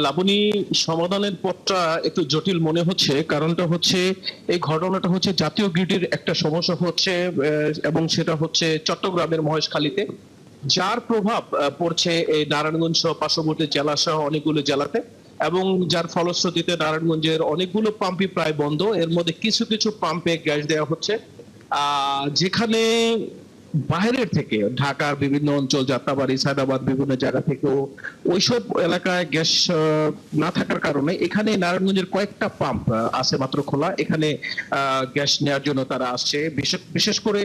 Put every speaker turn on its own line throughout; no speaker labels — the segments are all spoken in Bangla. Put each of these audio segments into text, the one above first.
লাবণী, সমাধানের পথটা একটু জটিল মনে হচ্ছে। কারণটা হচ্ছে এই ঘটনাটা হচ্ছে জাতীয় গ্রিডের একটা সমস্যা হচ্ছে, এবং সেটা হচ্ছে চট্টগ্রামের মহেশখালীতে, যার প্রভাব পড়ছে এই নারায়ণগঞ্জ সহ পার্শ্ববর্তী জেলা সহ অনেকগুলো জেলাতে, এবং যার ফলশ্রুতিতে নারায়ণগঞ্জের অনেকগুলো পাম্পই প্রায় বন্ধ। এর মধ্যে কিছু কিছু পাম্পে গ্যাস দেওয়া হচ্ছে, যেখানে বাইরের থেকে ঢাকার বিভিন্ন অঞ্চল, যাত্রাবাড়ি, সায়দাবাদ, বিভিন্ন জায়গা থেকেও ওইসব এলাকায় গ্যাস না থাকার কারণে এখানে নারায়ণগঞ্জের কয়েকটা পাম্প আছে মাত্র খোলা। এখানে গ্যাস নেওয়ার জন্য তারা আসছে। বিশেষ করে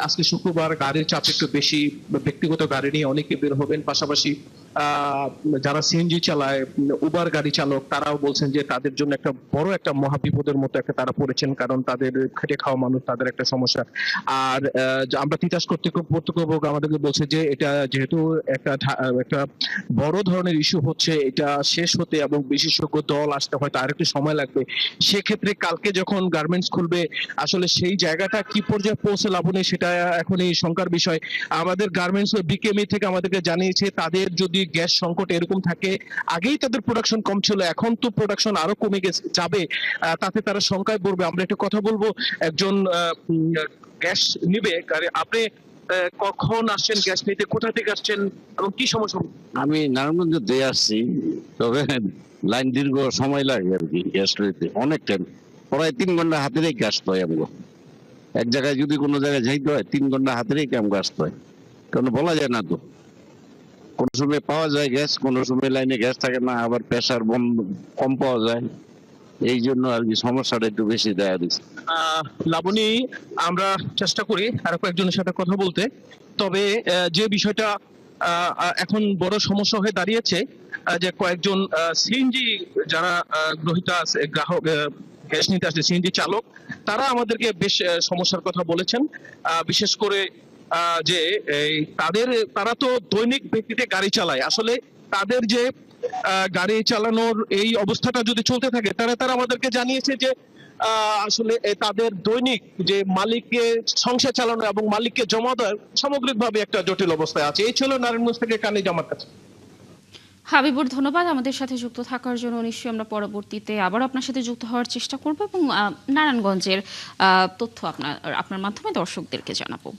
আজকে শুক্রবার, গাড়ির চাপ একটু বেশি, ব্যক্তিগত গাড়ি নিয়ে অনেকে বের হবেন। পাশাপাশি যারা সিএনজি চালায়, উবার গাড়ি চালক, তারাও বলছেন যে তাদের জন্য একটা বড় একটা মহাবিপদের মতো একটা তারা পড়েছেন, কারণ তাদের খেটে খাওয়া মানুষ, তাদের একটা সমস্যা। আর আমরা তিতাস কর্তৃপক্ষ আমাদেরকে বলছে যে এটা যেহেতু একটা বড় ধরনের ইস্যু হচ্ছে, এটা শেষ হতে এবং বিশেষজ্ঞ দল আসতে হয়তো আর একটু সময় লাগবে। সেক্ষেত্রে কালকে যখন গার্মেন্টস খুলবে, আসলে সেই জায়গাটা কি পর্যায়ে পৌঁছে লাবণী, সেটা এখন এই শঙ্কার বিষয়। আমাদের গার্মেন্টস বিকেএমই থেকে আমাদেরকে জানিয়েছে তাদের যদি গ্যাস সংকট এরকম থাকে, আগেই তাদের প্রোডাকশন কম ছিল, এখন তো প্রোডাকশন আরো কমে যাবে, তাতে তারা শঙ্কায় পড়বে। আমরা একটা কথা বলবো, একজন গ্যাস নিবে, আপনি কখন আসছেন গ্যাস নিতে, কোথা থেকে আসছেন এবং কি সমস্যা?
আমি নারায়ণগঞ্জ দিয়ে আসছি, তবে লাইন দীর্ঘ সময় লাগে আর কি। গ্যাস নিতে অনেক টাইম, প্রায় 3 ঘন্টা হাতে রেখে আসতে হয় আমগো। এক জায়গায় যদি কোনো জায়গায় যাইতে হয় 3 ঘন্টা হাতে রেখে আমাকে আসতে হয়, কারণ বলা যায় না তো, কোন সময় পাওয়া যায় গ্যাস, কোন সময় লাইনে গ্যাস থাকে না, আবার প্রেসার কম পাওয়া যায়। এই জন্য আর কি সমস্যাটা একটু বেশি দেখা দিচ্ছে।
লাবণী, আমরা চেষ্টা করি আরো কয়েকজনের সাথে কথা বলতে। তবে যে বিষয়টা এখন বড় সমস্যা হয়ে দাঁড়িয়েছে, যে কয়েকজন সিএনজি যারা গ্রহীতা আছে, গ্রাহক গ্যাস নিতে আসছে, সিএনজি চালক, তারা আমাদেরকে বেশ সমস্যার কথা বলেছেন। বিশেষ করে যে তারা তো দৈনিক ভিত্তিতে গাড়ি চালায়। আসলে তাদের যে গাড়ি চালানোর এই অবস্থাটা যদি চলতে থাকে, তারা আমাদেরকে জানিয়েছে যে আসলে তাদের দৈনিক যে মালিককে সংসার চালানো এবং মালিককে জমা দেওয়া সামগ্রিকভাবে একটা জটিল অবস্থায় আছে। এই ছিল নারায়ণগঞ্জ থেকে কানিজ আমার কাছে।
হাবিবুর, ধন্যবাদ আমাদের সাথে যুক্ত থাকার জন্য। নিশ্চয়ই আমরা পরবর্তীতে আবার আপনার সাথে যুক্ত হওয়ার চেষ্টা করব এবং নারায়ণগঞ্জের তথ্য আপনার মাধ্যমে দর্শকদেরকে জানাবো।